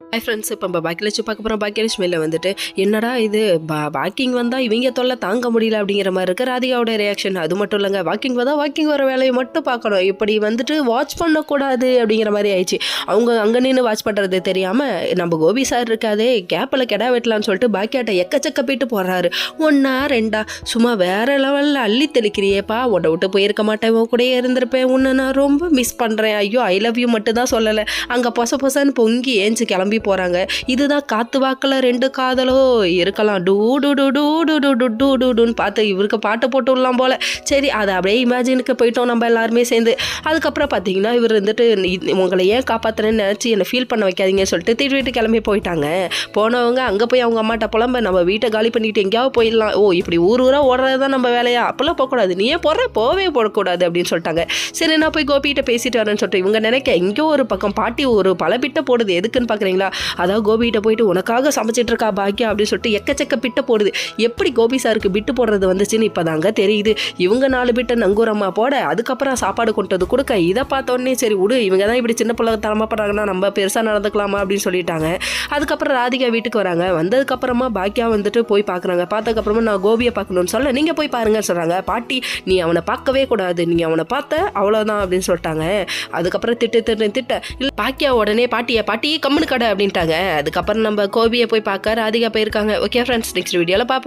Hi friends, இப்போ நம்ம பாக்கியலட்சுமி பார்க்க போகிறோம். பாக்கியலட்சுமியில் வந்துட்டு என்னடா இது வாக்கிங் வந்தால் இவங்க தொல்லை தாங்க முடியல அப்படிங்கிற மாதிரி இருக்குது ராதிகாவோட ரியாக்ஷன். அது மட்டும் இல்லைங்க, வாக்கிங் வந்தால் வாக்கிங் வர வேலையை மட்டும் பார்க்கணும், இப்படி வந்துட்டு வாட்ச் பண்ணக்கூடாது அப்படிங்கிற மாதிரி ஆயிடுச்சு. அவங்க அங்கே நின்று வாட்ச் பண்ணுறது தெரியாமல் நம்ம கோபி சார் இருக்காதே கேப்பில் கெடா வெட்டலான்னு சொல்லிட்டு பாக்கியாட்ட எக்கச்சக்கப்பட்டு போடுறாரு. ஒன்றா ரெண்டா சும்மா வேறு லெவலில் அள்ளி தெளிக்கிறியேப்பா, உன்னை விட்டு போயிருக்க மாட்டேன், உன் கூடயே இருந்திருப்பேன், உன்னை நான் ரொம்ப மிஸ் பண்ணுறேன், ஐயோ ஐ லவ் யூ மட்டும் தான் சொல்லலை, அங்கே பொசன்னு பொங்கி ஏஞ்சி கிளம்பி போறாங்க. இதுதான் காத்து வாக்குல ரெண்டு காதலோ இருக்கலாம், டூ டூ டூ டூ டூ டூ டூ டூ டூன்னு பார்த்து இவருக்கு பாட்டு போட்டு விடலாம் போல. சரி, அதை அப்படியே இமேஜினுக்கு போயிட்டோம் நம்ம எல்லாருமே சேர்ந்து. அதுக்கப்புறம் பார்த்தீங்கன்னா இவர் வந்துட்டு உங்களை ஏன் காப்பாற்றுறேன்னு நினச்சி என்னை ஃபீல் பண்ண வைக்காதீங்கன்னு சொல்லிட்டு திட்டு கிளம்பி போயிட்டாங்க. போனவங்க அங்கே போய் அவங்க அம்மாட்ட புலம்ப நம்ம வீட்டை காலி பண்ணிட்டு எங்கேயாவது போயிடலாம், ஓ இப்படி ஊரா ஓடுறது தான் நம்ம வேலையா, அப்பெல்லாம் போகக்கூடாது, நீயே போவே போடக்கூடாது அப்படின்னு சொல்லிட்டாங்க. சரி, நான் போய் கோபிகிட்ட பேசிட்டு வரேன்னு சொல்லிட்டு இவங்க நினைக்க எங்கேயோ ஒரு பக்கம் பாட்டி ஒரு பலபிட்ட போடுது. எதுக்குன்னு பார்க்குறீங்களா, அதாவது கோபிகிட்ட போயிட்டு உனக்காக சமைச்சிட்டு இருக்கா பாக்கியா அப்படின்னு சொல்லிட்டு எக்கச்சக்க பிட்ட போடுது. எப்படி கோபி சாருக்கு பிட்டு போடுறது வந்துச்சுன்னு இப்போதாங்க தெரியுது. இவங்க 4 பிட்டை நங்கூரமாக போட அதுக்கப்புறம் சாப்பாடு கொண்டு வந்து கொடுக்க, இதை பார்த்தோன்னே சரி விடு, இவங்க தான் இப்படி சின்ன பிள்ளை தலைமைப்படுறாங்கன்னா நம்ம பெருசாக நடந்துக்கலாமா அப்படின்னு சொல்லிட்டாங்க. அதுக்கப்புறம் ராதிகா வீட்டுக்கு வராங்க. வந்ததுக்கப்புறமா பாக்கியா வந்துட்டு போய் பார்க்குறாங்க. பார்த்ததுக்கப்புறமா நான் கோபியை பார்க்கணும்னு சொல்ல நீங்கள் போய் பாருங்கன்னு சொல்கிறாங்க. பாட்டி நீ அவனை பார்க்கவே கூடாது, நீங்கள் அவனை பார்த்த அவ்வளோதான் அப்படின்னு சொல்லிட்டாங்க. அதுக்கப்புறம் திட்ட இல்லை பாக்கியா உடனே பாட்டி கம்முனு கடை அப்படின்ட்டாங்க. அதுக்கப்புறம் நம்ம கோபியை போய் பார்க்க ராதிகா போயிருக்காங்க. ஓகே ஃப்ரெண்ட்ஸ், நெக்ஸ்ட் வீடியோவில் பார்ப்போம்.